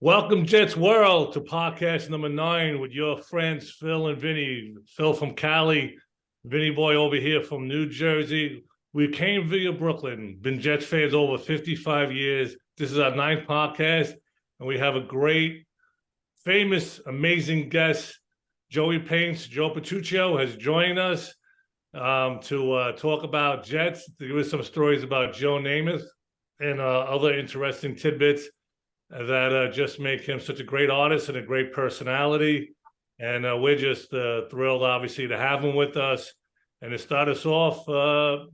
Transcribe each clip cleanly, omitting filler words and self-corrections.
Welcome, Jets World, to podcast number 9 with your friends, Phil and Vinny. Phil from Cali, Vinny boy over here from New Jersey. We came via Brooklyn, been Jets fans over 55 years. This is our 9th podcast, and we have a great, famous, amazing guest. Joey Paints, Joe Petruccio, has joined us to talk about Jets, to give us some stories about Joe Namath and other interesting tidbits that just make him such a great artist and a great personality. And we're just thrilled, obviously, to have him with us. And to start us off,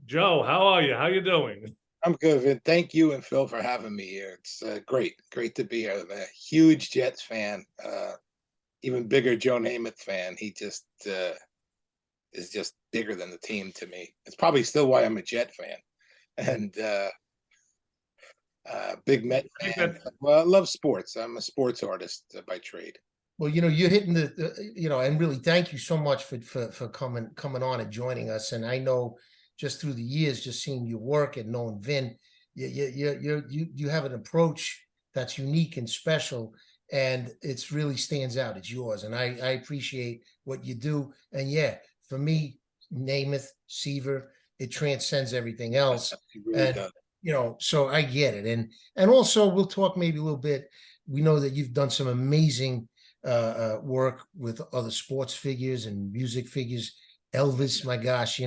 Joe, how are you? How you doing? I'm good, Vin. Thank you and Phil for having me here. It's great to be here. I'm a huge Jets fan, even bigger Joe Namath fan. He just is just bigger than the team to me. It's probably still why I'm a Jet fan. And big Met fan. Well, I love sports. I'm a sports artist by trade. Well, you're hitting and really thank you so much for coming on and joining us. And I know just through the years, just seeing your work and knowing Vin, you have an approach that's unique and special, and it's really stands out. It's yours, and I appreciate what you do. And yeah, for me, Namath, Seaver, it transcends everything else. It really does. So I get it. And also we'll talk maybe a little bit. We know that you've done some amazing work with other sports figures and music figures. Elvis, my gosh,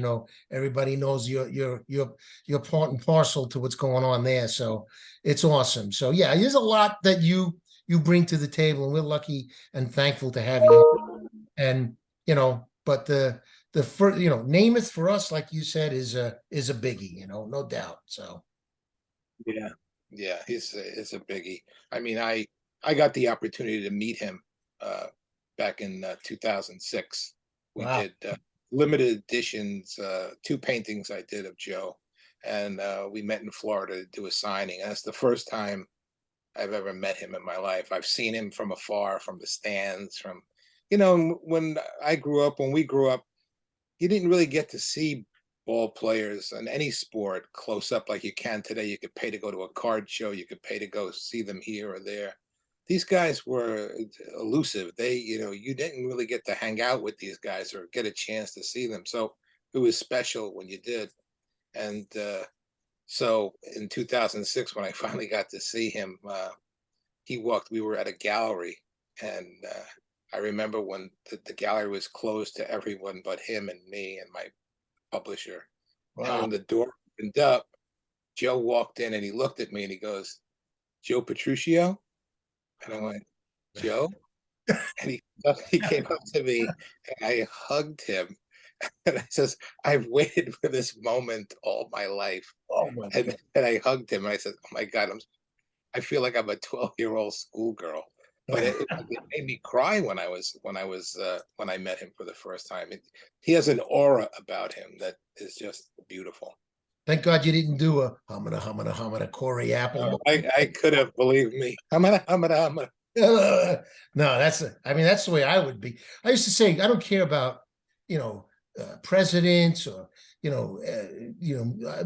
everybody knows you're part and parcel to what's going on there. So it's awesome. So yeah, there's a lot that you bring to the table, and we're lucky and thankful to have you. And but the first, Namath for us, like you said, is a biggie, no doubt. So Yeah, it's a biggie. I mean, I got the opportunity to meet him back in 2006. We Wow. did limited editions, 2 paintings I did of Joe, and we met in Florida to do a signing. And that's the first time I've ever met him in my life. I've seen him from afar, from the stands, when we grew up, you didn't really get to see ball players in any sport close up like you can today. You could pay to go to a card show. You could pay to go see them here or there. These guys were elusive. You didn't really get to hang out with these guys or get a chance to see them. So it was special when you did. And so in 2006, when I finally got to see him, we were at a gallery, and I remember when the gallery was closed to everyone but him and me and my publisher. Wow. And when the door opened up, Joe walked in and he looked at me and he goes, "Joe Petruccio?" And I went, "Joe?" And he came up to me and I hugged him. And I says, "I've waited for this moment all my life." Oh my God. And I hugged him and I said, "Oh my God, I feel like I'm a 12-year-old schoolgirl." But it made me cry when I met him for the first time. He has an aura about him that is just beautiful. Thank God you didn't do a humana Corey Apple. I could have, believe me. Humana. No, that's the way I would be. I used to say I don't care about presidents or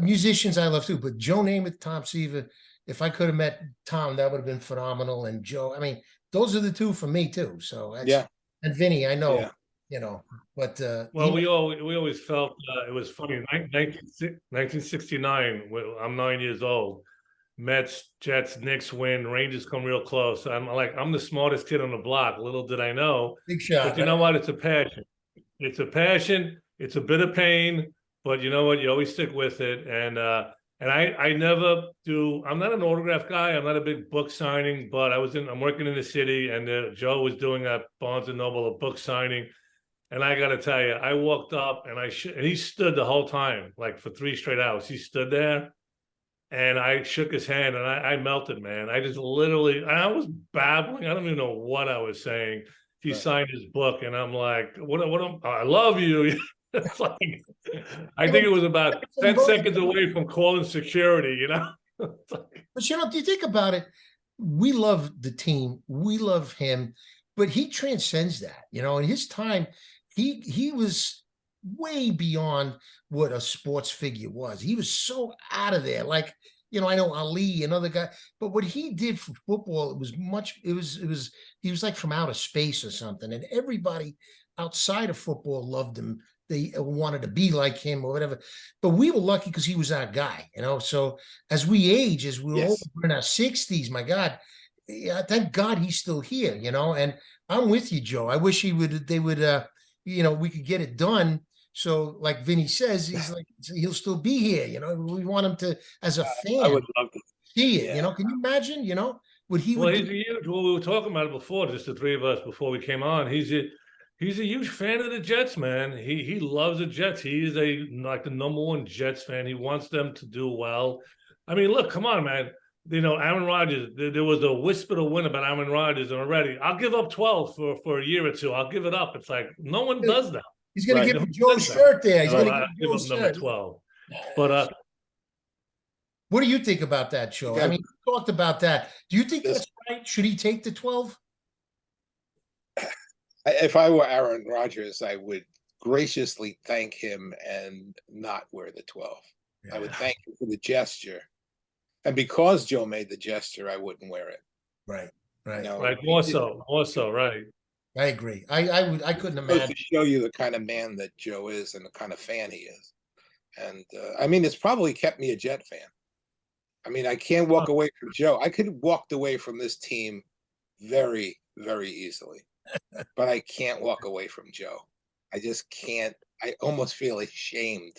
musicians. I love too, but Joe Namath, Tom Seaver. If I could have met Tom, that would have been phenomenal. And Joe, those are the two for me too. So Yeah. And Vinny, I know, but Well, we always felt it was funny. 1969, I'm 9 years old. Mets, Jets, Knicks win. Rangers come real close. I'm the smartest kid on the block. Little did I know. Big shot. But you know what? It's a passion. It's a passion. It's a bit of pain. But you know what? You always stick with it. And I never do. I'm not an autograph guy. I'm not a big book signing. But I'm working in the city, and Joe was doing at Barnes and Noble a book signing. And I got to tell you, I walked up and and he stood the whole time, like for 3 straight hours. He stood there. And I shook his hand and I melted, man. I just literally, I was babbling. I don't even know what I was saying. He signed his book and I'm like, I love you. It's like, I think it was about 10 seconds away from calling security, But if you think about it, we love the team. We love him, but he transcends that, in his time, he was way beyond what a sports figure was. He was so out of there. Like I know Ali and other guys, but what he did for football, he was like from outer space or something. And everybody outside of football loved him. They wanted to be like him or whatever. But we were lucky because he was our guy, So as we age, as we're all Yes. in our 60s, my God, yeah, thank God he's still here, And I'm with you, Joe. I wish they would, we could get it done. So, like Vinny says, he'll still be here. We want him to, as a I fan, would love to. see it. Yeah. Can you imagine? What he Well, would do? he's a huge. Well, we were talking about it before, just the three of us before we came on. He's a huge fan of the Jets, man. He loves the Jets. He is like the number one Jets fan. He wants them to do well. I mean, look, come on, man. Aaron Rodgers. There was a whisper to win about Aaron Rodgers, and already I'll give up 12 for a year or two. I'll give it up. It's like no one does that. He's going to Right. give Who him Joe's does that? shirt there. He's going to I give give Joe's up number shirt. 12. But What do you think about that, Joe? Yeah. I mean, we talked about that. Do you think This- that's right? Should he take the 12? If I were Aaron Rodgers, I would graciously thank him and not wear the 12. I would thank him for the gesture. And because Joe made the gesture, I wouldn't wear it. Right, right. right, more so, right. I agree. I couldn't Supposed imagine. to show you the kind of man that Joe is and the kind of fan he is. And I mean, it's probably kept me a Jet fan. I mean, I can't walk away from Joe. I could have walked away from this team very, very easily, but I can't walk away from Joe. I just can't. I almost feel ashamed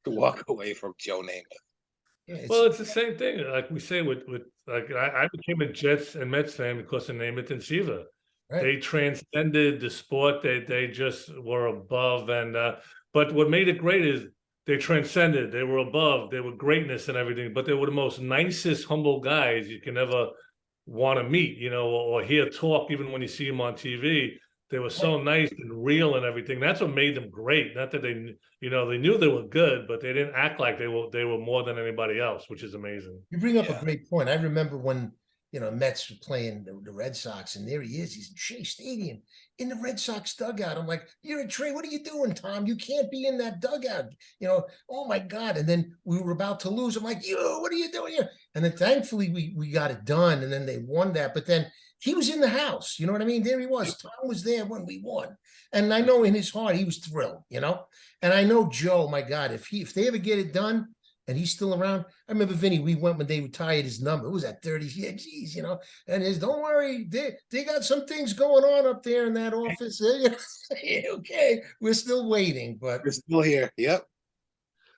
to walk away from Joe Namath. Yeah, Well, it's the same thing. Like we say with like I became a Jets and Mets fan because of Namath and Siva. right. They transcended the sport. They just were above. And but what made it great is they transcended. They were above. They were greatness and everything. But they were the most nicest, humble guys you can ever want to meet. Or hear talk. Even when you see them on TV, they were so nice and real and everything. That's what made them great. Not that they knew they were good, but they didn't act like they were more than anybody else, which is amazing. You bring up Yeah. a great point. I remember when Mets were playing the Red Sox, and there he is. He's in Shea Stadium in the Red Sox dugout. I'm like, "You're a Trey. What are you doing, Tom? You can't be in that dugout." Oh my God! And then we were about to lose. I'm like, "Yo, what are you doing here?" And then thankfully we got it done, and then they won that. But then he was in the house. You know what I mean? There he was. Tom was there when we won, and I know in his heart he was thrilled. And I know Joe. My God, if they ever get it done, and he's still around. I remember Vinny, we went when they retired his number. It was at 30. Yeah, geez, and don't worry, they got some things going on up there in that office. Okay, we're still waiting, but We're still here. Yep.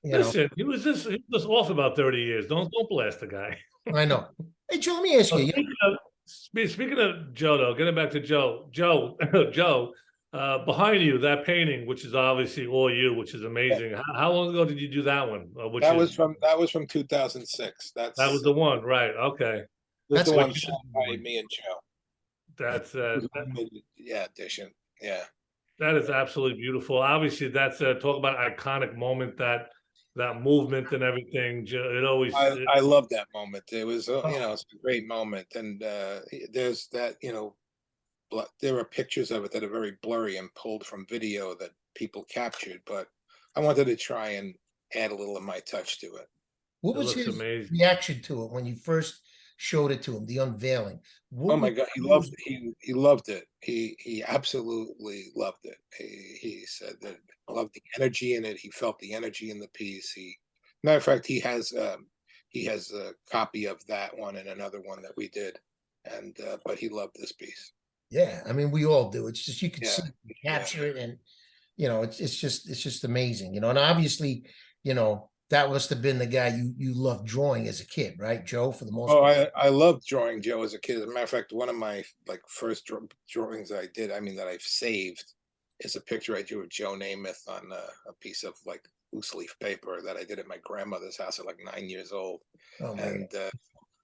Listen, he was off about 30 years. Don't blast the guy. I know. Hey, Joe, let me ask you. Speaking of Joe, though, getting back to Joe, Joe, behind you, that painting, which is obviously all you, which is amazing. How long ago did you do that one? That was from 2006. That was the one, right? Okay, That's the what one signed by me and Joe. that's Edition. Yeah. that is absolutely beautiful. Obviously, that's talk about iconic moment, that movement and everything. It always. I love that moment. It was it's a great moment, and there's that there are pictures of it that are very blurry and pulled from video that people captured, but I wanted to try and add a little of my touch to it. What It was looks his amazing. reaction to it when you first showed it to him, the unveiling? Oh my God, he loved it. He absolutely loved it. He said that he loved the energy in it. He felt the energy in the piece. Matter of fact, he has a copy of that one and another one that we did, and but he loved this piece. Yeah, I mean, we all do. It's just you could Yeah, see, you capture it, and it's just amazing. And obviously, that must have been the guy you loved drawing as a kid, right, Joe? For the most Oh, part. I loved drawing Joe as a kid. As a matter of fact, one of my first drawings I did, I mean that I've saved, is a picture I drew of Joe Namath on a piece of loose leaf paper that I did at my grandmother's house at 9 years old. Oh man. And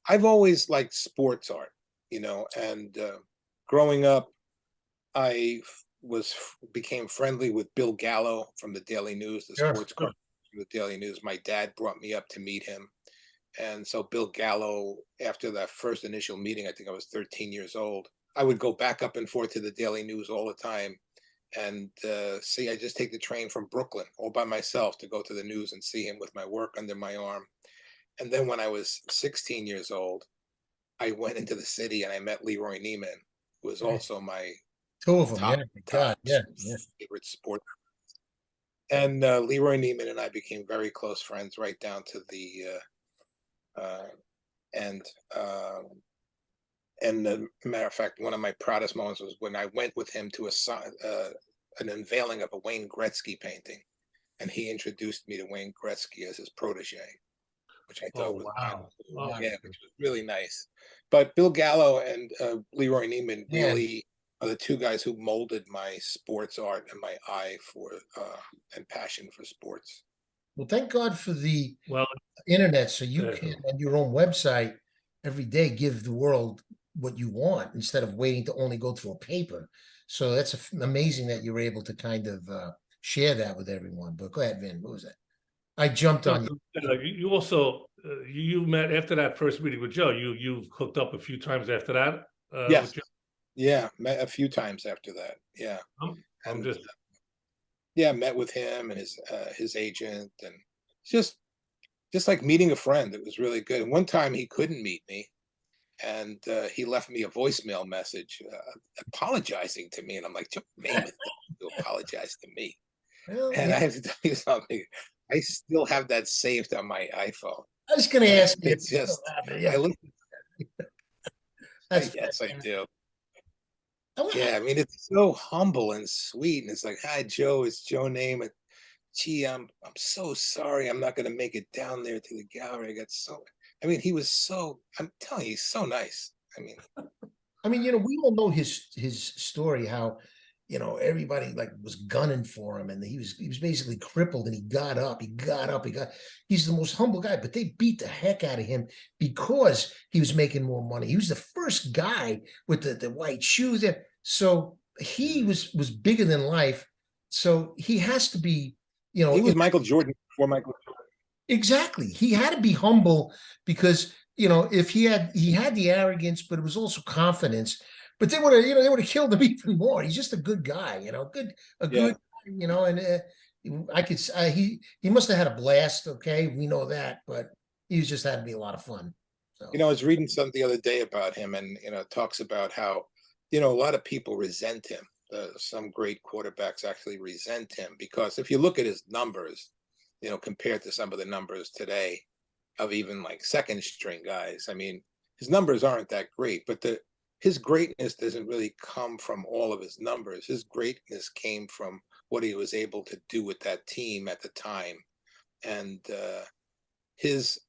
I've always liked sports art, and growing up, I became friendly with Bill Gallo from the Daily News, the Sure, sports cartoon from the Daily News. My dad brought me up to meet him. And so Bill Gallo, after that first initial meeting, I think I was 13 years old, I would go back up and forth to the Daily News all the time. And I just take the train from Brooklyn all by myself to go to the news and see him with my work under my arm. And then when I was 16 years old, I went into the city and I met Leroy Neiman, who was also my Two of them, top yeah. God, yeah. favorite sport. And Leroy Neiman and I became very close friends, right down to the end. And matter of fact, one of my proudest moments was when I went with him to an unveiling of a Wayne Gretzky painting, and he introduced me to Wayne Gretzky as his protege, which I thought Oh, was wow. Oh, yeah, which was really nice. But Bill Gallo and Leroy Neiman Man. really are the two guys who molded my sports art and my eye for and passion for sports. Well, thank God for the well, internet, so you can, definitely. on your own website, every day give the world what you want instead of waiting to only go through a paper. So that's amazing that you're able to kind of share that with everyone. But go ahead, Vin. What was that? I jumped on you. Like you also you met after that first meeting with Joe. You've hooked up a few times after that. Yes. With Joe. Yeah, met a few times after that. Yeah. I'm And just yeah, met with him and his agent, and just like meeting a friend. It was really good. And one time he couldn't meet me, and he left me a voicemail message apologizing to me, and I'm like, Joe Namath to apologize to me. Well, And yeah, I have to tell you something. I still have that saved on my iPhone. I was going to ask you. It's just, I Yeah, listen. that's Yes, I do. I- Yeah, I mean, it's so humble and sweet, and it's like, "Hi, Joe. It's Joe Namath. Gee, I'm so sorry. I'm not going to make it down there to the gallery. I got so. I mean, he was so. I'm telling you, he's so nice. I mean, we all know his story, how everybody like was gunning for him, and he was basically crippled, and he got up, he's the most humble guy, but they beat the heck out of him because he was making more money. He was the first guy with the white shoes there. So he was bigger than life. So he has to be, he was Michael Jordan before Michael Jordan. exactly. He had to be humble because if he had the arrogance, but it was also confidence. But they would have killed him even more. He's just a good guy, Yeah. good, and he must have had a blast. Okay, we know that, but he just had to be a lot of fun. So I was reading something the other day about him, and talks about how a lot of people resent him. Some great quarterbacks actually resent him because if you look at his numbers, compared to some of the numbers today of even like second string guys, I mean, his numbers aren't that great, but his greatness doesn't really come from all of his numbers. His greatness came from what he was able to do with that team at the time, and his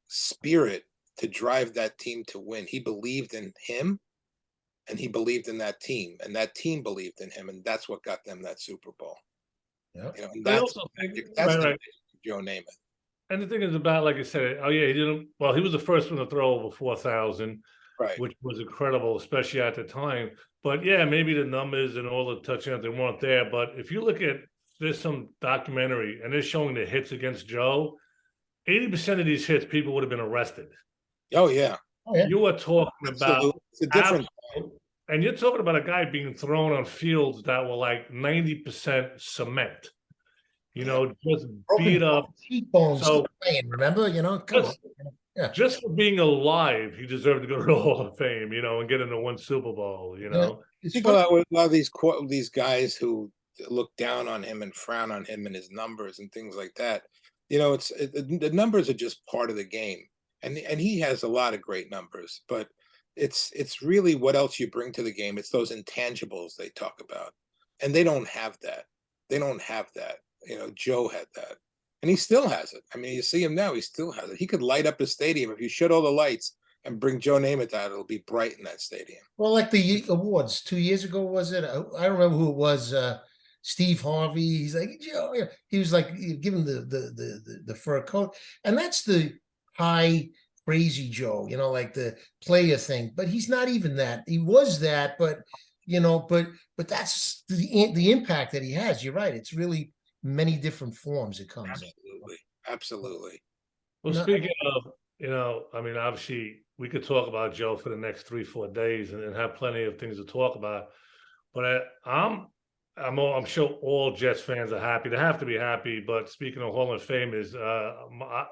spirit to drive that team to win. He believed in him, and he believed in that team, and that team believed in him, and that's what got them that Super Bowl. yeah, And I that's also think that's the right. Joe Namath. And the thing is about, like I said, oh yeah, he didn't. Well, he was the first one to throw over 4,000, Right. which was incredible, especially at the time. But yeah, maybe the numbers and all the touchdowns they weren't there. But if you look at there's some documentary and they're showing the hits against Joe, 80% of these hits, people would have been arrested. Oh yeah. oh, yeah. You are talking Absolutely. about It's a different. and you're talking about a guy being thrown on fields that were like 90% cement. Just beat up. cheekbones, So playing. Remember, come on. just, Yeah. just for being alive, he deserved to go to the Hall of Fame, and get into one Super Bowl. It's Think a funny. lot of these guys who look down on him and frown on him and his numbers and things like that. The numbers are just part of the game, and he has a lot of great numbers, but it's really what else you bring to the game. It's those intangibles they talk about, and they don't have that. They don't have that. Joe had that, and he still has it. I mean, you see him now; he still has it. He could light up a stadium if you shut all the lights and bring Joe Namath out. It'll be bright in that stadium. Well, like the awards 2 years ago, was it? I don't remember who it was. Steve Harvey. He's like, Joe. Yeah. He was like giving the fur coat, and that's the high crazy Joe. Like the player thing. But he's not even that. He was that, but but that's the impact that he has. You're right. It's really many different forms it comes in. Absolutely, absolutely. Well, speaking of, I mean, obviously, we could talk about Joe for the next 3, 4 days and have plenty of things to talk about. But I'm I'm sure all Jets fans are happy. They have to be happy. But speaking of Hall of Famers,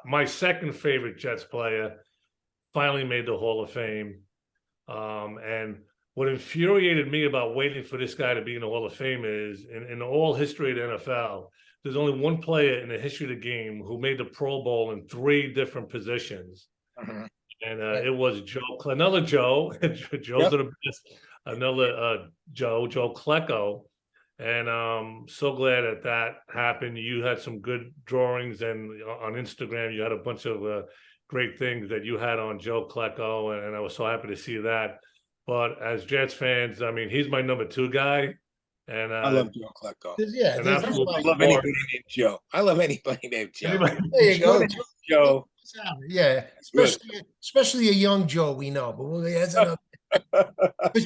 my second favorite Jets player finally made the Hall of Fame. And what infuriated me about waiting for this guy to be in the Hall of Fame is in all history of the NFL, there's only one player in the history of the game who made the Pro Bowl in 3 different positions. Mhm. And it was another Joe. Joe's Yep. the best. Another Joe Klecko. And so glad that happened. You had some good drawings, and on Instagram, you had a bunch of great things that you had on Joe Klecko, and I was so happy to see that. But as Jets fans, I mean, he's my number 2 guy, and I love Joe Klecko. Yeah, an there's absolute I like, love anybody named Joe. I love anybody named Joe. anybody. there you go. Joe. Yeah, Good. especially a young Joe we know, but that's another. But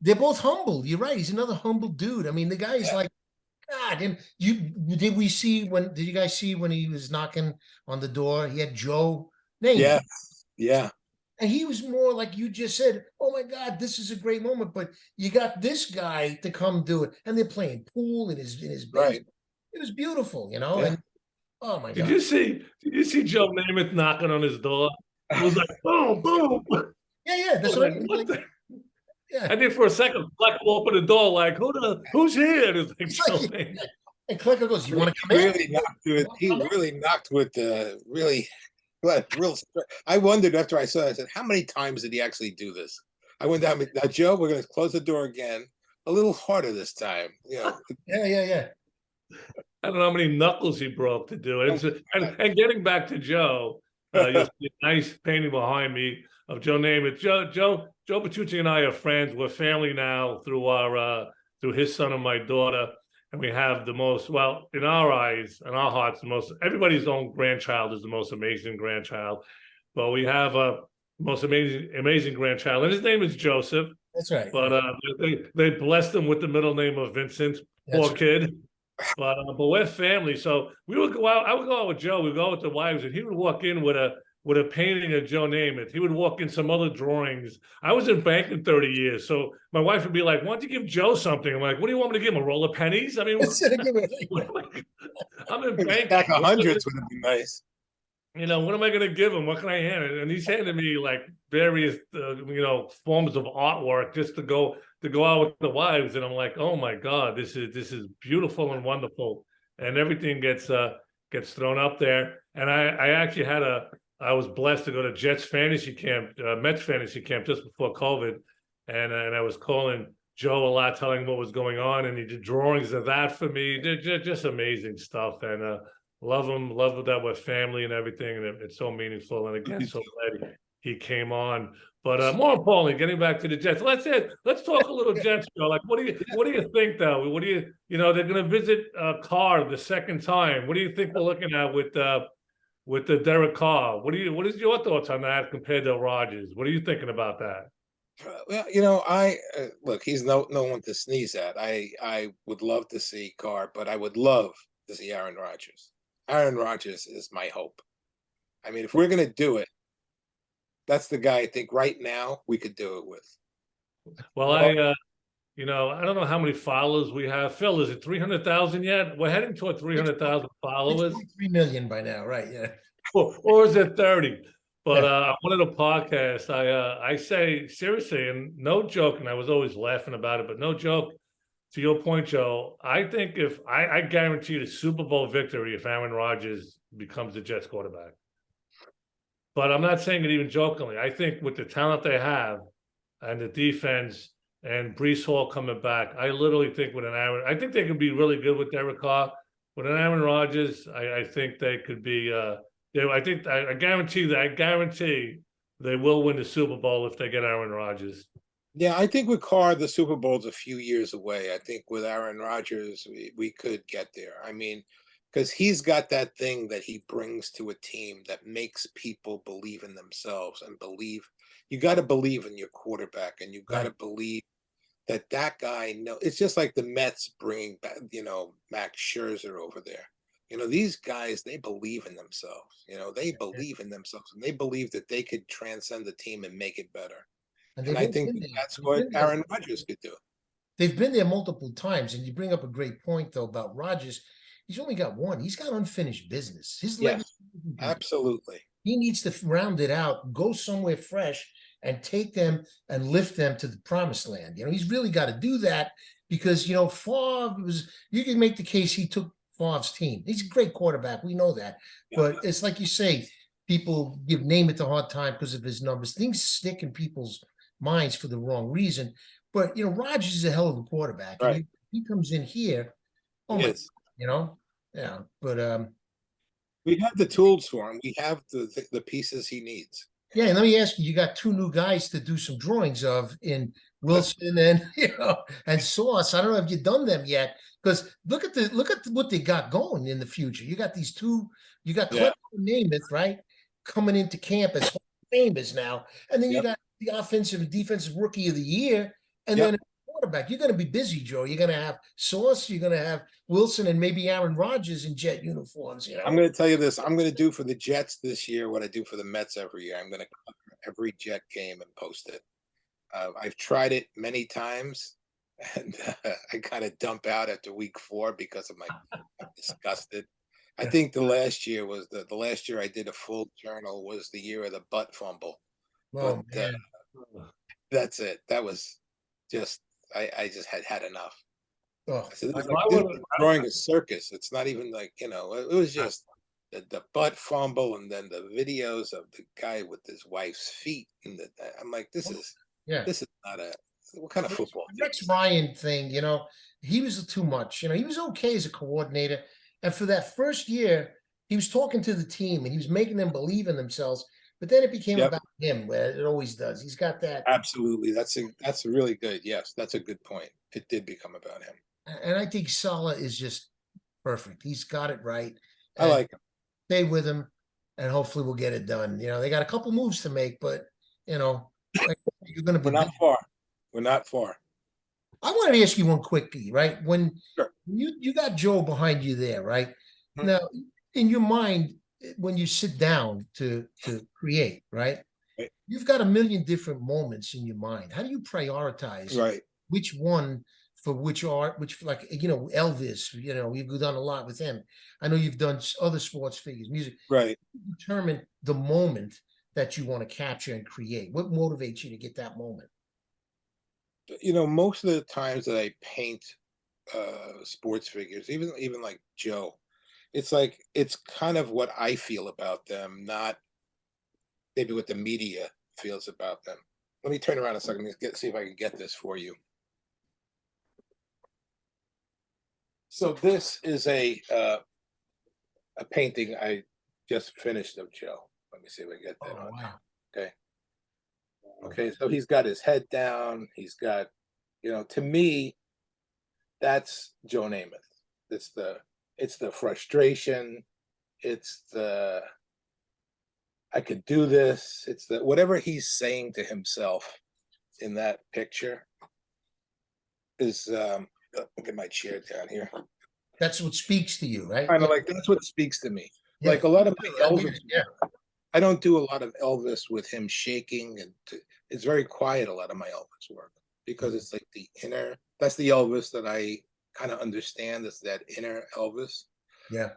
they're both humble. You're right. He's another humble dude. I mean, the guy is like, God. And did you guys see when he was knocking on the door? He had Joe named. Yeah, yeah. And he was more like you just said, oh my God, this is a great moment. But you got this guy to come do it. And they're playing pool in his basement. Right. It was beautiful, Yeah. and oh my God. Did you see Joe Namath knocking on his door? It was like boom, boom. Yeah, that's Like, what what the? yeah. I did for a second. Fleck opened the door like, who's here? And it's like It's Joe like, Namath. and Clicker goes, you want to come Really in? knocked with. He really knocked with really. Real. I wondered after I saw it. I said, "How many times did he actually do this?" I went down. Now, Joe, we're going to close the door again. A little harder this time. Yeah. I don't know how many knuckles he broke to do it. And getting back to Joe, you'll see a nice painting behind me of Joe Namath. Joe Petruccio and I are friends. We're family now through his son and my daughter. And we have the most, well, in our eyes, in our hearts, everybody's own grandchild is the most amazing grandchild. But we have a most amazing grandchild, and his name is Joseph. That's right. But they blessed him with the middle name of Vincent. Poor kid. But we're family, so we would go out. I would go out with Joe. We'd go out with the wives, and he would walk in with a painting of Joe Namath. He would walk in some other drawings. I was in banking 30 years, so my wife would be like, "Why don't you give Joe something?" I'm like, "What do you want me to give him? A roll of pennies?" I mean, I'm in banking. Back 100s would have been nice. What am I going to give him? What can I hand? And he's handing me like various, forms of artwork just to go out with the wives. And I'm like, oh my God, this is beautiful and wonderful. And everything gets thrown up there. And I actually I was blessed to go to Jets fantasy camp, Mets fantasy camp just before COVID. And I was calling Joe a lot, telling him what was going on. And he did drawings of that for me. They're just amazing stuff. And, love that we're family and everything, and it's so meaningful. And again, so glad he came on. But more importantly, getting back to the Jets, let's talk a little Jets, Joe. Like, what do you think though? What do they're going to visit Carr the second time? What do you think we're looking at with the Derek Carr? What is your thoughts on that compared to Rodgers? What are you thinking about that? Well, I look. He's no one to sneeze at. I would love to see Carr, but I would love to see Aaron Rodgers. Aaron Rodgers is my hope. I mean, if we're going to do it, that's the guy I think right now we could do it with. Well, I don't know how many followers we have. Phil, is it 300,000 yet? We're heading toward 300,000 followers. 3 million by now, right? Yeah. Or is it 30? But one of the podcasts, I say seriously, and no joke, and I was always laughing about it, but no joke. To your point, Joe, I think if I guarantee the Super Bowl victory if Aaron Rodgers becomes the Jets quarterback. But I'm not saying it even jokingly. I think with the talent they have and the defense and Breece Hall coming back, I literally think I think they could be really good with Derek Carr. With an Aaron Rodgers, I think they could be. I guarantee they will win the Super Bowl if they get Aaron Rodgers. Yeah, I think with Carr, the Super Bowl's a few years away. I think with Aaron Rodgers, we could get there. I mean, because he's got that thing that he brings to a team that makes people believe in themselves and believe. You got to believe in your quarterback, and you got to believe that guy. It's just like the Mets bringing back, Max Scherzer over there. These guys, they believe in themselves. They believe in themselves, and they believe that they could transcend the team and make it better. And I think that's what Aaron Rodgers could do. they've been there multiple times, and you bring up a great point though about Rodgers. He's only got one. He's got unfinished business. His legacy. Yes, absolutely. He needs to round it out, go somewhere fresh, and take them and lift them to the promised land. He's really got to do that because Favre was. You can make the case he took Favre's team. He's a great quarterback. We know that, but it's like you say, people give Namath a hard time because of his numbers. Things stick in people's minds for the wrong reason. But Rodgers is a hell of a quarterback. Right. And he comes in here. Oh my, yeah. But we have the tools for him. We have the pieces he needs. yeah, and let me ask you, you got two new guys to do some drawings of in Wilson and and Sauce. I don't know if you've done them yet, because look at what they got going in the future. You got these two, you got Clemson and Namath, right? Coming into camp as famous now. And then you got the offensive and defensive rookie of the year, and then a quarterback. You're gonna be busy, Joe. You're gonna have Sauce, you're gonna have Wilson, and maybe Aaron Rodgers in jet uniforms. I'm going to tell you this. I'm going to do for the Jets this year what I do for the Mets every year. I'm going to cover every Jet game and post it. I've tried it many times, and I kind of dump out after week 4 because I'm disgusted. I think the last year was the last year I did a full journal was the year of the butt fumble. Oh, but that's it. That was just I just had enough. Oh, So this is drawing a circus. It's not even like, it was just the butt fumble and then the videos of the guy with his wife's feet. And I'm like, this is not what kind of football? Rex Ryan thing, he was too much. He was okay as a coordinator. And for that first year, he was talking to the team and he was making them believe in themselves. But then it became about him, where it always does. He's got that. Absolutely. That's really good. Yes, that's a good point. It did become about him. And I think Saleh is just perfect. He's got it right. I like him. Stay with him, and hopefully we'll get it done. They got a couple moves to make, but you're going to be. We're not far. We're not far. I wanted to ask you one quickly, right? When you got Joe behind you there, right? Mm-hmm. Now, in your mind, when you sit down to create, right? You've got a million different moments in your mind. How do you prioritize? Right. Which one for which art? Which, like Elvis? You've done a lot with him. I know you've done other sports figures, music. Right. Determine the moment that you want to capture and create. What motivates you to get that moment? Most of the times that I paint sports figures, even like Joe, it's kind of what I feel about them, not maybe what the media feels about them. Let me turn around a second and see if I can get this for you. So this is a painting I just finished of Joe. Let me see if I get that on. Wow. Okay. Okay, so he's got his head down. He's got, to me, that's Joe Namath. It's the frustration. It's the I could do this. It's the whatever he's saying to himself in that picture is get my chair down here. That's what speaks to you, right? Kind of like that's what speaks to me. Yeah. Like a lot of my Elvis. I don't do a lot of Elvis with him shaking, and it's very quiet. A lot of my Elvis work because it's like the inner. That's the Elvis that I kind of understand. It's that inner Elvis. Yeah.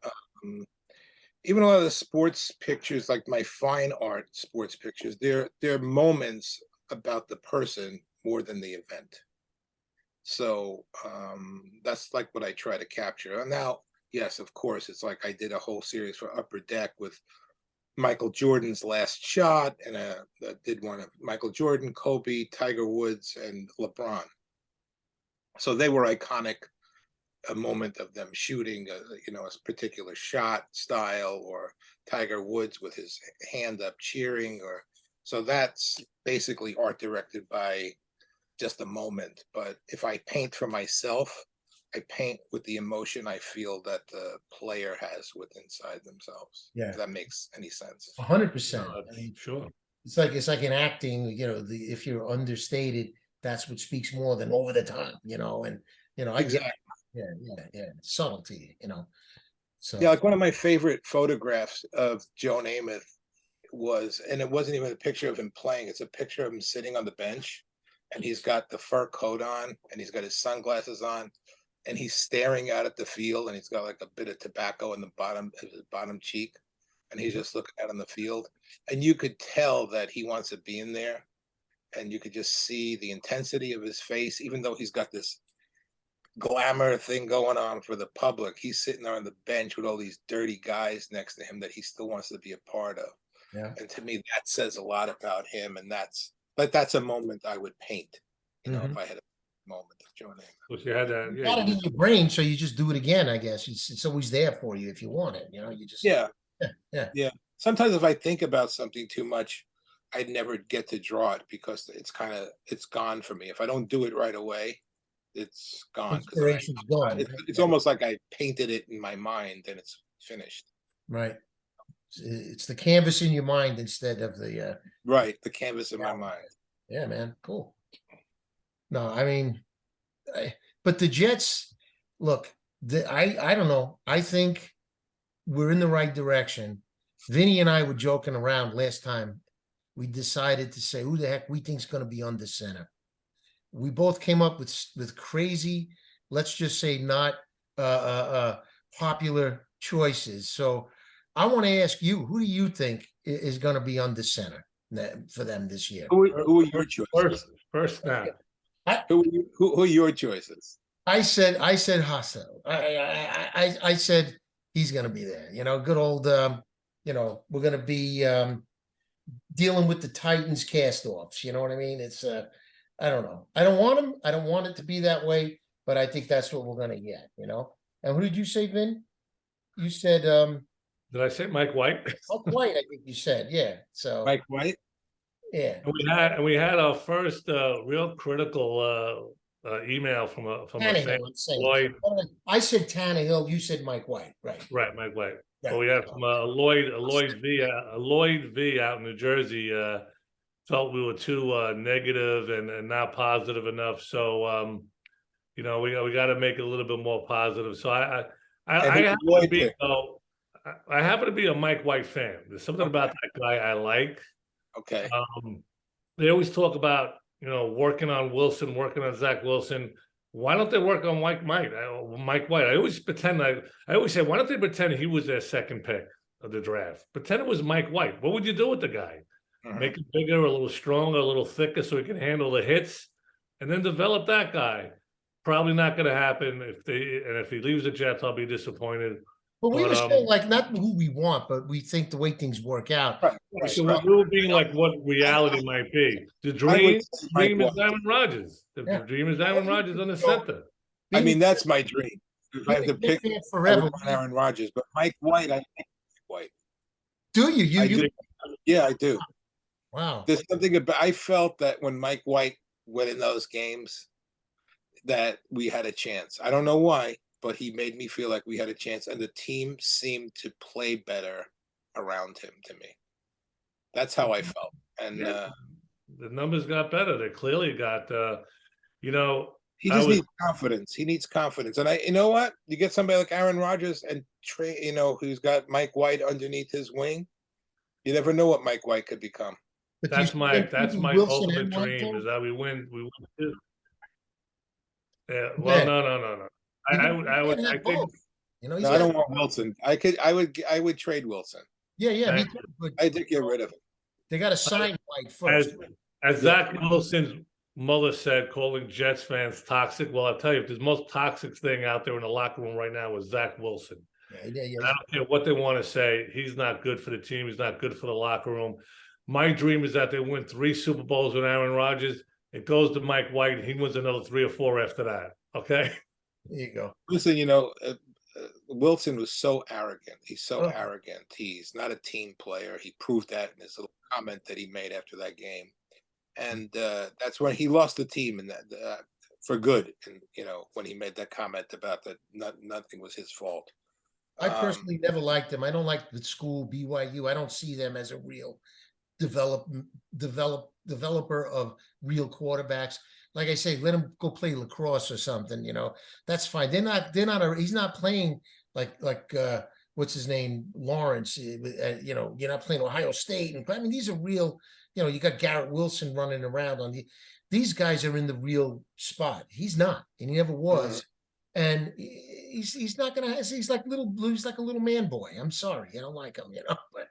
Even a lot of the sports pictures, like my fine art sports pictures, they're moments about the person more than the event. So that's like what I try to capture. And now, yes, of course, it's like I did a whole series for Upper Deck with Michael Jordan's last shot, and I did one of Michael Jordan, Kobe, Tiger Woods, and LeBron. So they were iconic. A moment of them shooting, a particular shot style, or Tiger Woods with his hand up cheering, or so that's basically art directed by just a moment. But if I paint for myself, I paint with the emotion I feel that the player has within inside themselves. Yeah, if that makes any sense. 100%. Sure. It's like in acting, if you're understated, that's what speaks more than over the top, and I exactly. Yeah. Subtlety, So yeah, like one of my favorite photographs of Joe Namath was, and it wasn't even a picture of him playing, it's a picture of him sitting on the bench, and he's got the fur coat on, and he's got his sunglasses on, and he's staring out at the field, and he's got like a bit of tobacco in the bottom of his bottom cheek, and he's just looking out on the field, and you could tell that he wants to be in there, and you could just see the intensity of his face, even though he's got this glamour thing going on for the public. He's sitting there on the bench with all these dirty guys next to him that he still wants to be a part of. Yeah. And to me, that says a lot about him. And that's a moment I would paint, if I had a moment of joining. Which you had that. You Yeah, got it in your brain, so you just do it again, I guess. It's always there for you if you want it. You just Yeah. Yeah. Sometimes if I think about something too much, I'd never get to draw it because it's gone for me. If I don't do it right away, it's gone. Inspiration's gone. It's almost like I painted it in my mind and it's finished. Right. It's the canvas in your mind instead of the Right, the canvas in my mind. Yeah, man. Cool. No, I mean, but the Jets, look, I don't know. I think we're in the right direction. Vinny and I were joking around last time. We decided to say, who the heck we think's going to be under center. We both came up with crazy, let's just say not popular choices. So I want to ask you, who do you think is going to be under center for them this year? Who are your choices? First snap. Who are your choices? I said Hassel. I said he's going to be there. Good old. We're going to be dealing with the Titans cast-offs. You know what I mean? It's I don't know. I don't want him. I don't want it to be that way, but I think that's what we're going to get. And who did you say, Vin? You said Did I say Mike White? Mike White, I think you said, yeah. So Mike White? Yeah. And we had our first real critical email from a fan, Lloyd. I said Tannehill, you said Mike White, right? Right, Mike White. Right. Well, we had from Lloyd V out in New Jersey. Felt we were too negative and not positive enough. So we got to make it a little bit more positive. So I happen to be a Mike White fan. There's something about that guy I like. Okay. They always talk about working on Wilson, working on Zach Wilson. Why don't they work on Mike White? I always pretend I always say, why don't they pretend he was their second pick of the draft? Pretend it was Mike White. What would you do with the guy? Make him bigger, a little stronger, a little thicker, so he can handle the hits, and then develop that guy. Probably not going to happen. If he leaves the Jets, I'll be disappointed. But we were saying not who we want, but we think the way things work out. Right. So we were being like what reality might be. The dream is Aaron Rodgers. The dream is Aaron Rodgers on the center. I mean, that's my dream. If I have to pick forever, Aaron Rodgers, but Mike White, I like Mike White. Do you? Yeah, I do. Wow. There's something about. I felt that when Mike White went in those games, that we had a chance. I don't know why, but he made me feel like we had a chance, and the team seemed to play better around him to me. That's how I felt. And the numbers got better. They clearly got, he just needs confidence. He needs confidence. And you know what? You get somebody like Aaron Rodgers and who's got Mike White underneath his wing. You never know what Mike White could become. But that's my ultimate dream is that we win. We win. Yeah. Well, no. I think. No, I don't want Wilson. I would trade Wilson. Yeah. I did get rid of him. They got to sign White first. As Zach Wilson's mother said, calling Jets fans toxic. Well, I'll tell you, if there's the most toxic thing out there in the locker room right now is Zach Wilson. Yeah. I don't care what they want to say. He's not good for the team. He's not good for the locker room. My dream is that they win 3 Super Bowls with Aaron Rodgers. It goes to Mike White. He wins another 3 or 4 after that. Okay. There you go. Listen, Wilson was so arrogant. He's so arrogant. He's not a team player. He proved that in his little comment that he made after that game. And that's when he lost the team and that for good. And, when he made that comment about that nothing was his fault. I personally never liked him. I don't like the school BYU. I don't see them as a real developer of real quarterbacks. Like I say, let him go play lacrosse or something. That's fine. He's not playing like what's his name, Lawrence. You're not playing Ohio State. And I mean, these are real. You got Garrett Wilson running around these guys are in the real spot. He's not, and he never was. And he's not gonna. He's like a little man boy. I'm sorry, I don't like him, but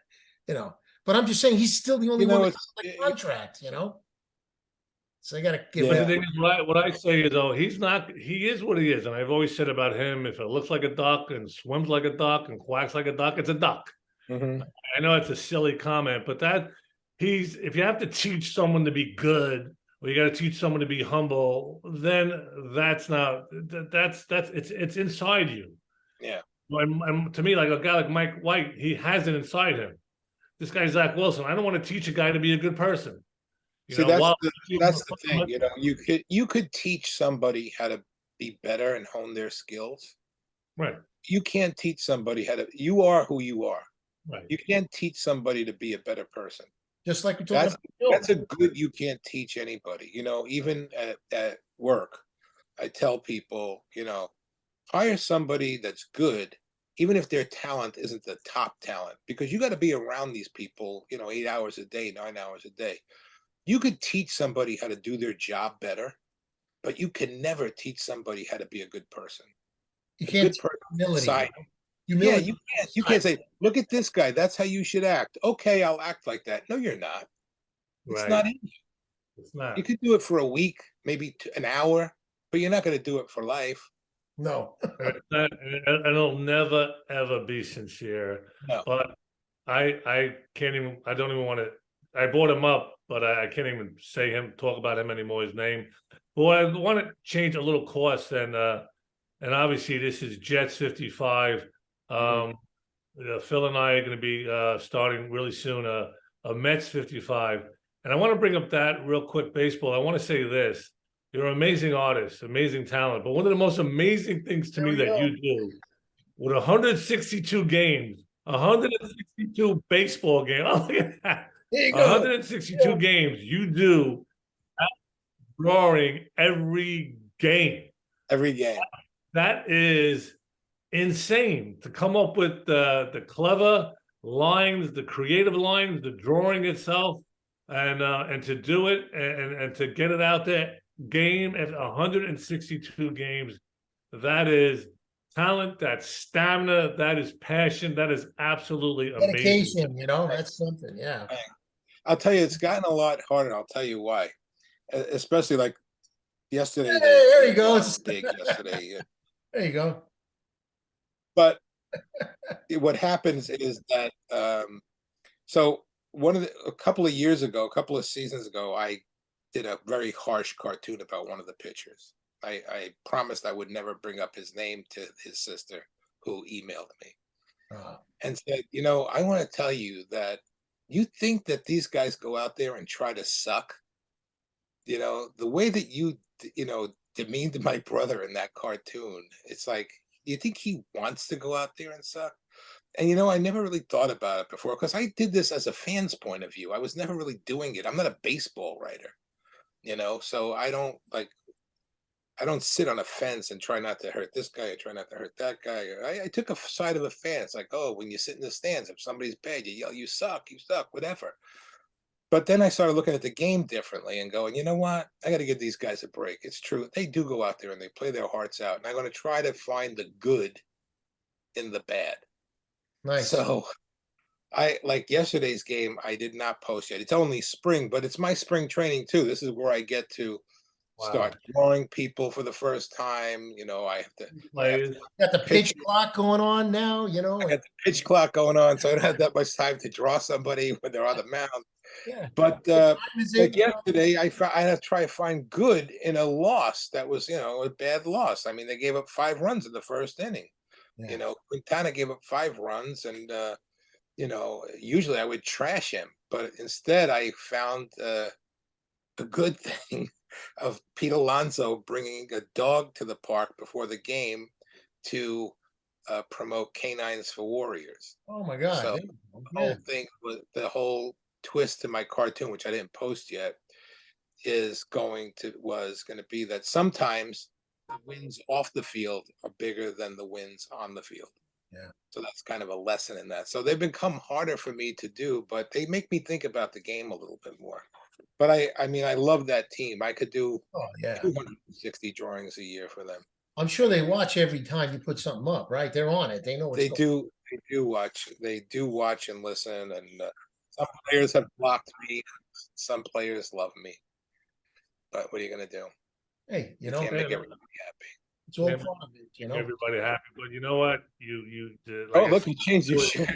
but I'm just saying he's still the only one that It's has a contract, So I gotta give But him. the thing is, what I say is, though, he is what he is. And I've always said about him, if it looks like a duck and swims like a duck and quacks like a duck, it's a duck. Mhm. I know it's a silly comment, but if you have to teach someone to be good, or you got to teach someone to be humble, then that's not, it's inside you. Yeah. And to me, like a guy like Mike White, he has it inside him. This guy, Zach Wilson, I don't want to teach a guy to be a good person. See, While that's the thing. You could teach somebody how to be better and hone their skills. right, You can't teach somebody how to. You are who you are. right. You can't teach somebody to be a better person. Just like we're talking That's about Bill. that's a good you can't teach anybody. Even at work, I tell people, hire somebody that's good, even if their talent isn't the top talent, because you got to be around these people, 8 hours a day, 9 hours a day. You could teach somebody how to do their job better, but you can never teach somebody how to be a good person. You A can't good teach person humility. inside. Yeah, Humility. you can't say, look at this guy. That's how you should act. Okay, I'll act like that. No, you're not. It's Right. not in you. It's You not. could do it for a week, maybe an hour, but you're not going to do it for life. No. And it'll never ever be sincere. No. But I can't even. I don't even want to. I brought him up, but I can't even talk about him anymore. His name. Well, I want to change a little course, and obviously this is Jets 55. Phil and I are going to be starting really soon a Mets 55. And I want to bring up that real quick baseball. I want to say this. You're an amazing artist, amazing talent. But one of the most amazing things to There me we that go. you do with 162 games, 162 baseball games. Oh, look at that. There you go. 162 games you do drawing every game. Every game. That is insane to come up with the clever lines, the creative lines, the drawing itself, and to do it and to get it out there game at 162 games. That is talent, that's stamina, that is passion, that is absolutely amazing. Dedication, that's something. Yeah. I'll tell you, it's gotten a lot harder. I'll tell you why. Especially like yesterday. Hey, there you go. Gig yesterday. There you go. But what happens is that so a couple of seasons ago, I did a very harsh cartoon about one of the pitchers. I promised I would never bring up his name to his sister, who emailed me and said, I want to tell you that you think that these guys go out there and try to suck. The way that you demeaned my brother in that cartoon, it's like, you think he wants to go out there and suck? And I never really thought about it before, because I did this as a fan's point of view. I was never really doing it. I'm not a baseball writer, so I don't sit on a fence and try not to hurt this guy or try not to hurt that guy. I took a side of a fan. It's like, oh, when you sit in the stands, if somebody's bad, you yell, you suck, whatever. But then I started looking at the game differently and going, you know what? I got to give these guys a break. It's true. They do go out there and they play their hearts out. And I'm going to try to find the good in the bad. Nice. So I like yesterday's game, I did not post yet. It's only spring, but it's my spring training too. This is where I get to start drawing people for the first time. I have to got the pitch clock going on now, I got the pitch clock going on, so I don't have that much time to draw somebody when they're on the mound. Yeah. But like yesterday, I had to try to find good in a loss that was, a bad loss. I mean, they gave up 5 runs in the first inning. Yeah. Quintana gave up 5 runs, and usually I would trash him, but instead I found a good thing of Pete Alonso bringing a dog to the park before the game to promote Canines for Warriors. Oh my God! So the whole twist to my cartoon, which I didn't post yet, was going to be that sometimes the wins off the field are bigger than the wins on the field. Yeah. So that's kind of a lesson in that. So they've become harder for me to do, but they make me think about the game a little bit more. But I mean, I love that team. I could do Oh, yeah. 260 drawings a year for them. I'm sure they watch every time you put something up, right? They're on it. They know what's They going do. They do watch. They do watch and listen. And some players have blocked me. Some players love me. But what are you going to do? on. Hey, You can't Yeah, make no, everybody happy. it's all yeah, part of it, make everybody happy. But you know what? Oh, Like I look, said, you changed your you shirt.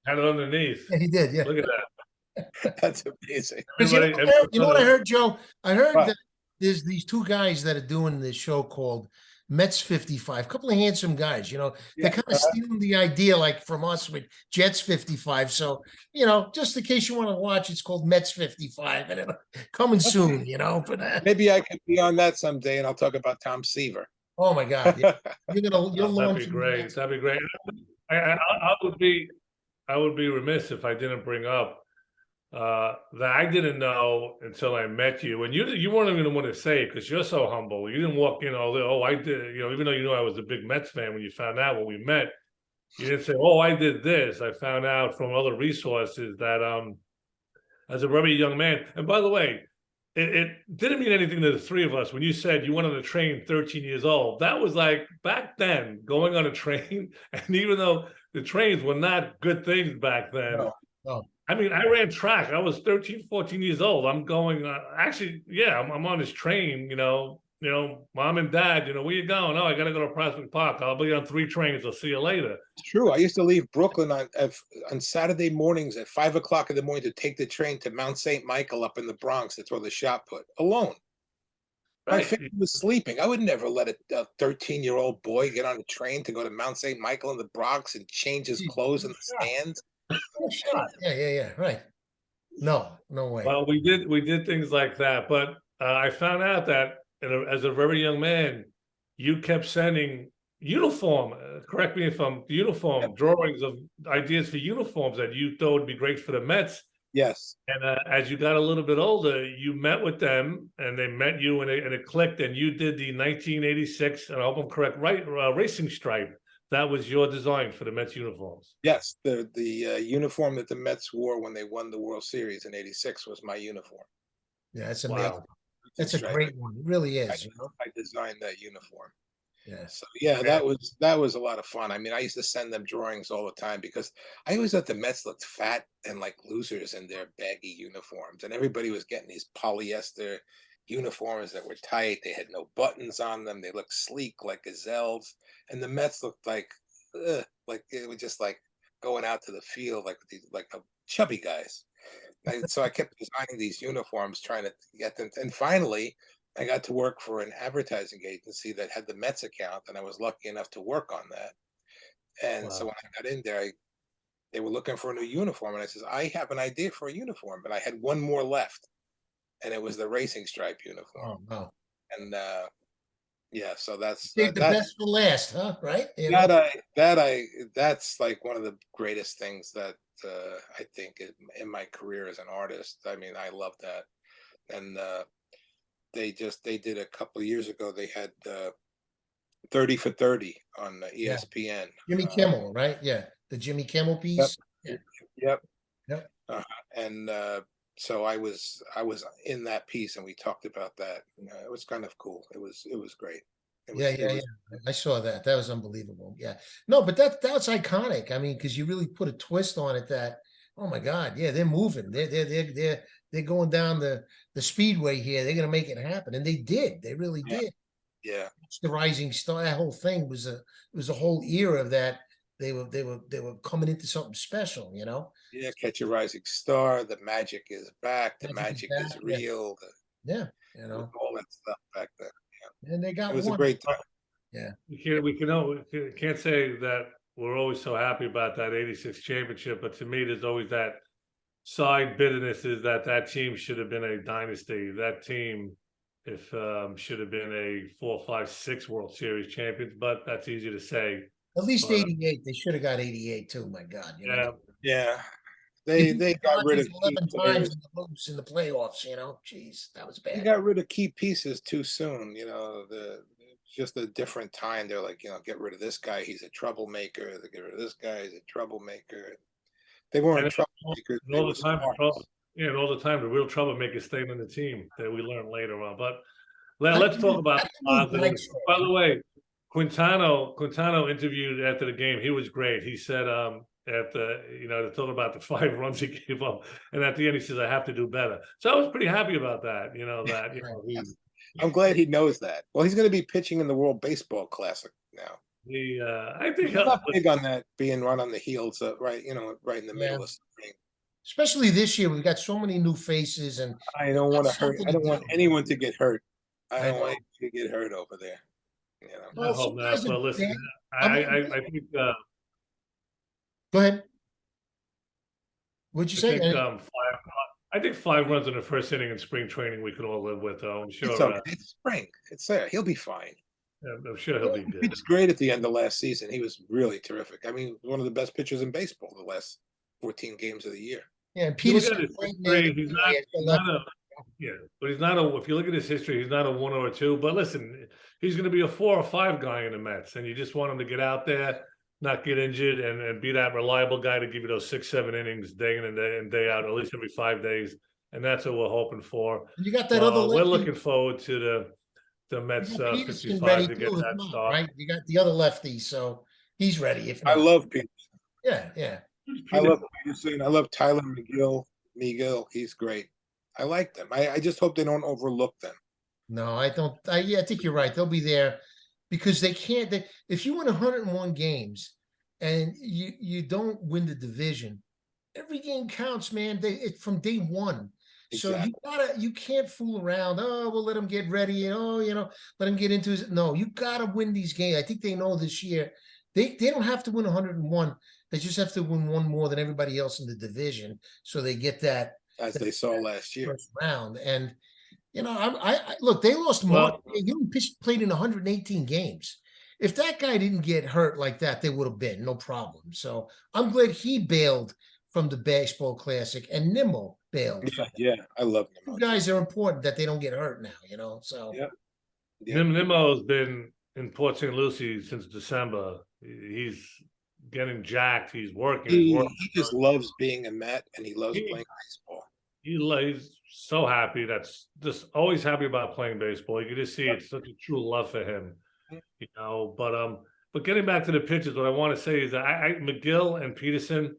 had it underneath. Yeah, he did. Yeah. Look at that. That's amazing. Because Everybody, you know what I heard, Joe? I heard What? that there's these two guys that are doing this show called Mets 55. A couple of handsome guys, they're Yeah. kind of stealing the idea like from us with Jets 55. So, just in case you want to watch, it's called Mets 55 and it'll coming soon, But Maybe I could be on that someday, and I'll talk about Tom Seaver. oh my God, yeah. You'll that'd launch be in the great. next. That'd be great. I would be remiss if I didn't bring up that I didn't know until I met you, and you weren't even going to say it because you're so humble. You didn't walk in I did, even though you knew I was a big Mets fan when you found out when we met. You didn't say, "Oh, I did this." I found out from other resources that as a very young man, and by the way, it didn't mean anything to the three of us when you said you went on a train 13 years old. That was like back then going on a train, and even though the trains were not good things back then. No. Oh, I mean, I ran track. I was 13, 14 years old. I'm going, actually, yeah, I'm on this train, mom and dad, where you going? Oh, I got to go to Prospect Park. I'll be on 3 trains. I'll see you later. It's true. I used to leave Brooklyn on Saturday mornings at 5 o'clock in the morning to take the train to Mount St. Michael up in the Bronx. That's where the shop put alone. My Right. family was sleeping. I would never let a 13-year-old boy get on a train to go to Mount St. Michael in the Bronx and change his clothes in the stands. oh, shot. Yeah, right. No way. Well, we did things like that. But I found out that as a very young man, you kept sending uniform, correct me if I'm uniform drawings of ideas for uniforms that you thought would be great for the Mets. Yes. And as you got a little bit older, you met with them, and they met you, and it clicked. And you did the 1986, and I hope I'm correct, right? Racing stripe. That was your design for the Mets uniforms. Yes. The uniform that the Mets wore when they won the World Series in '86 was my uniform. Yeah, it's amazing. Wow. That's a great one. It really is. I designed that uniform. Yeah. So yeah, that was a lot of fun. I mean, I used to send them drawings all the time because I always thought the Mets looked fat and like losers in their baggy uniforms, and everybody was getting these polyester uniforms that were tight. They had no buttons on them. They looked sleek like gazelles, and the Mets looked like it was just like going out to the field like a chubby guys. And so I kept designing these uniforms, trying to get them, and finally I got to work for an advertising agency that had the Mets account, and I was lucky enough to work on that. And so Wow. when I got in there, they were looking for a new uniform, and I says, "I have an idea for a uniform," but I had one more left, and it was the racing stripe uniform. Oh, no. And yeah, so that's Save the that's best for last, huh? Right? that's like one of the greatest things that I think in my career as an artist. I mean, I love that. And they did a couple of years ago. They had 30 for 30 on Yeah. ESPN. Jimmy Kimmel, right? Yeah. The Jimmy Kimmel piece. Yeah. Yep. Yep. And so I was in that piece, and we talked about that. It was kind of cool. It was great. Yeah. I saw that. That was unbelievable. Yeah. No, but that's iconic. I mean, because you really put a twist on it that, oh my God, yeah, they're moving. They're going down the speedway here. They're gonna make it happen. And they did. They really did. Yeah. It's the rising star. That whole thing was a whole era of that. They were coming into something special, Yeah, Catch a Rising Star. The magic is back. The Magic magic is is back, yeah. real. Yeah, All that stuff back then. and they got It was a one. great time. Yeah. We can't say that we're always so happy about that 86 championship, but to me, there's always that side bitterness is that team should have been a dynasty. That team, if should have been a 4, 5, 6 World Series champions, but that's easy to say. At least But 88. They should have got 88 too. My God, yeah, Yeah. You beat They the got rid of Dodgers key 11 times players. in the playoffs. Jeez, that was They bad. got rid of key pieces too soon. Just a different time. They're like, get rid of this guy. He's a troublemaker. They get rid of this guy. He's a troublemaker. They weren't and troublemakers. and They all were the time, smart. Yeah, and all the time the real troublemakers staying in the team that we learned later on. But I let's can talk move, about I the can move positives. Dykstra. By the way, Quintano interviewed after the game. He was great. He said after to talk about the 5 runs he gave up, and at the end he says I have to do better. So I was pretty happy about that. I'm glad he knows that. Well, he's going to be pitching in the World Baseball Classic now. I think I'm not big on that being run on the heels, right? Right in the Yeah. middle of spring. Especially this year, we've got so many new faces, and I don't want to hurt. something I to don't want do. anyone to get hurt. I I don't want know. anyone to get hurt over there. I Well, some hope guys not. are But listen, bad. I think Go ahead. What'd you I say? think 5. I think 5 runs in the first inning in spring training we could all live with. Though I'm It's sure. okay. It's spring. It's there. He'll be fine. I'm sure he'll be He good. pitched great at the end of last season. He was really terrific. I mean, one of the best pitchers in baseball the last 14 games of the year. Yeah, and If you look Peterson at his played near history, the he's not a yeah, but he's not a. If you look at his history, he's not a 1 or a 2. But listen, he's going to be a 4 or 5 guy in the Mets, and you just want him to get out there, not get injured, and be that reliable guy to give you those 6, 7 innings day in and day out, at least every 5 days. And that's what we're hoping for. You got that other We're lefty. looking forward to the You Mets got Peterson 55 ready to too, get if that not, start. right? You got the other lefty, so he's ready. If I not, love Peterson. yeah. I love Peterson. I love Tyler Miguel, he's great. I like them. I just hope they don't overlook them. No, I don't. Yeah, I think you're right. They'll be there because they can't. If you win 101 games and you don't win the division, every game counts, man. It's from day one. So Exactly. you can't fool around. Oh, we'll let him get ready. Oh, let him get into his. No, you gotta win these games. I think they know this year. They don't have to win 101. They just have to win one more than everybody else in the division, so they get that As they saw last year. first round. And I look. They lost Mark. Well, He only played in 118 games. If that guy didn't get hurt like that, they would have been no problem. So I'm glad he bailed from the baseball classic, and Nimmo bailed. Yeah, I love You Nimmo. guys are important that they don't get hurt now. So Yeah. Nimmo's been in Port St. Lucie since December. He's getting jacked. He's working. He just loves being a Met, and he loves He- playing baseball. He's so happy. That's just always happy about playing baseball. You can just see it's such a true love for him, But getting back to the pitches, what I want to say is that McGill and Peterson,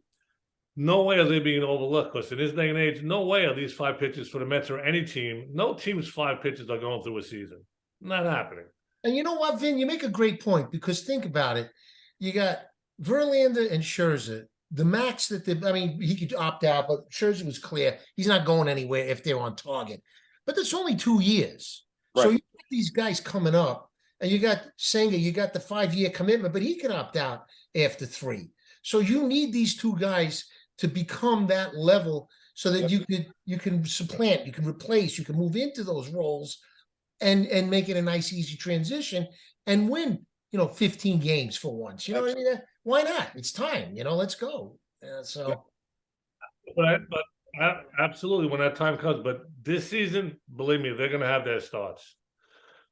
no way are they being overlooked. Because in this day and age, no way are these 5 pitches for the Mets or any team. No team's 5 pitches are going through a season. Not happening. And you know what, Vin? You make a great point because think about it. You got Verlander and Scherzer. The max that he could opt out, but Scherzer was clear he's not going anywhere if they're on target. But that's only 2 years. Right. So you got these guys coming up, and you got Senga, you got the 5-year commitment, but he can opt out after 3. So you need these 2 guys to become that level so that you can supplant, you can replace, you can move into those roles and make it a nice, easy transition and win, 15 games for once. You know what I mean? Why not? It's time. Let's go. But absolutely when that time comes. But this season, believe me, they're going to have their starts.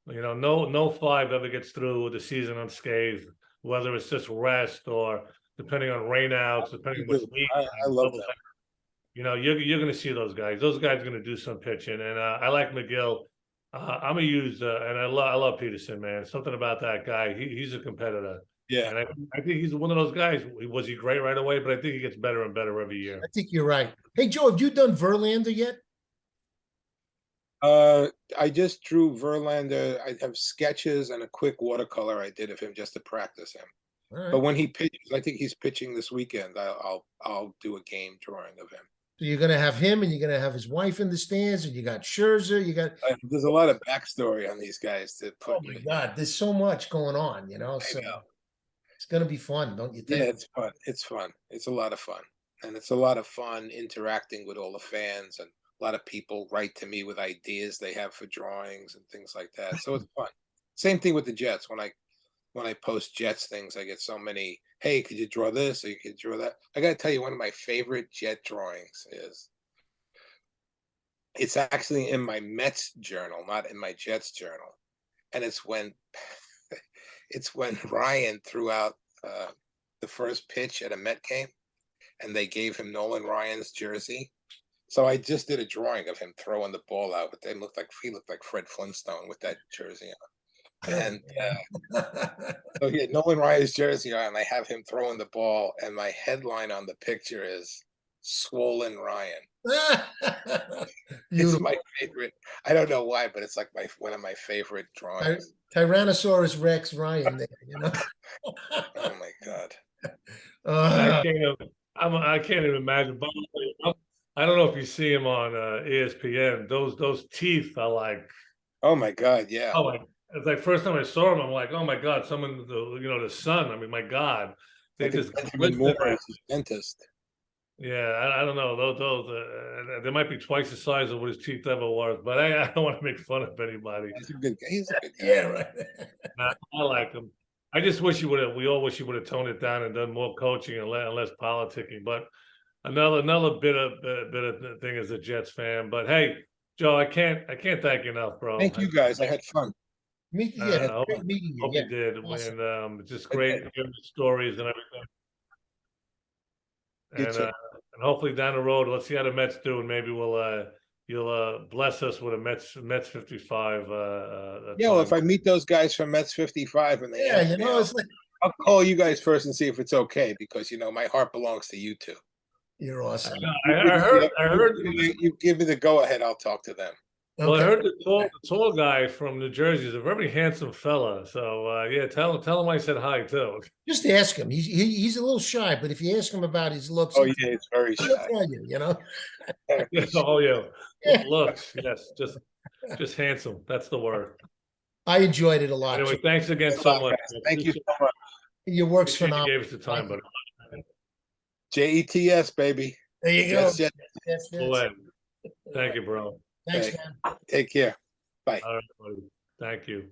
No 5 ever gets through the season unscathed, whether it's just rest or depending on rainouts, depending on which week. I love that. You're going to see those guys. Those guys are going to do some pitching, and I like McGill. I'm gonna use, and I love Peterson, man. Something about that guy. He's a competitor. Yeah, and I think he's one of those guys. Was he great right away? But I think he gets better and better every year. I think you're right. Hey, Joe, have you done Verlander yet? I just drew Verlander. I have sketches and a quick watercolor I did of him just to practice him. Right. But when he pitches, I think he's pitching this weekend. I'll do a game drawing of him. So you're gonna have him, and you're gonna have his wife in the stands, and you got Scherzer. There's a lot of backstory on these guys to put. Oh my God, there's so much going on, So it's gonna be fun, don't you think? Yeah, it's fun. It's fun. It's a lot of fun, and it's a lot of fun interacting with all the fans, and a lot of people write to me with ideas they have for drawings and things like that. So it's fun. Same thing with the Jets. When I post Jets things, I get so many, hey, could you draw this? Or you could draw that. I got to tell you, one of my favorite Jet drawings it's actually in my Mets journal, not in my Jets journal. And it's when Ryan threw out the first pitch at a Met game, and they gave him Nolan Ryan's jersey. So I just did a drawing of him throwing the ball out, but he looked like Fred Flintstone with that jersey on. And so he had Nolan Ryan's jersey on, and I have him throwing the ball, and my headline on the picture is "Swollen Ryan." It's Beautiful. my favorite. I don't know why, but it's like one of my favorite drawings. Tyrannosaurus Rex Ryan there, you know. Oh my God. Uh, I can't even imagine. But I don't know if you see him on ESPN. Those teeth are like, Oh my God. Yeah. oh my! It's like first time I saw him, I'm like, oh my God, the son. I mean, my God, they I think just Benjamin twisted Moore that. is his dentist. Yeah, I don't know. They might be twice the size of what his teeth ever was, but I don't want to make fun of anybody. He's a good guy. He's a good guy. yeah, right. I like him. I just wish he would have. We all wish he would have toned it down and done more coaching and less politicking. But another bit of thing as a Jets fan. But hey, Joe, I can't thank you enough, bro. Thank you guys. I had fun. Yeah, I hope, great meeting you. hope Yeah, you did. awesome. And it's just I great did. hearing the stories and everything. You And too. and hopefully down the road, let's see how the Mets do, and maybe you'll bless us with a Mets 55. Yeah, well, time. if I meet those guys from Mets 55 and they Yeah, ask you me know, out, it's like I'll call you guys first and see if it's okay because my heart belongs to you two. you're awesome. I heard. You give me the go ahead. I'll talk to them. Well, I Okay, heard the tall guy from New Jersey is a very handsome fella. So yeah, tell him I said hi too. just ask him. He's a little shy, but if you ask him about his looks, Oh yeah, it's very he'll shy. tell you. You know. Yeah, oh yeah, Yeah. looks, yes, just handsome. That's the word. I enjoyed it a lot. Anyway, thanks again Thanks a so lot, much. guys. Thank you so much. Your work's Appreciate phenomenal. you gave us the time, Thank but you. JETS, baby. There you go. Yes, yes. Yes, go yes. ahead. Thank you, bro. Thanks, Okay. man. Take care. Bye. All right, buddy. Thank you.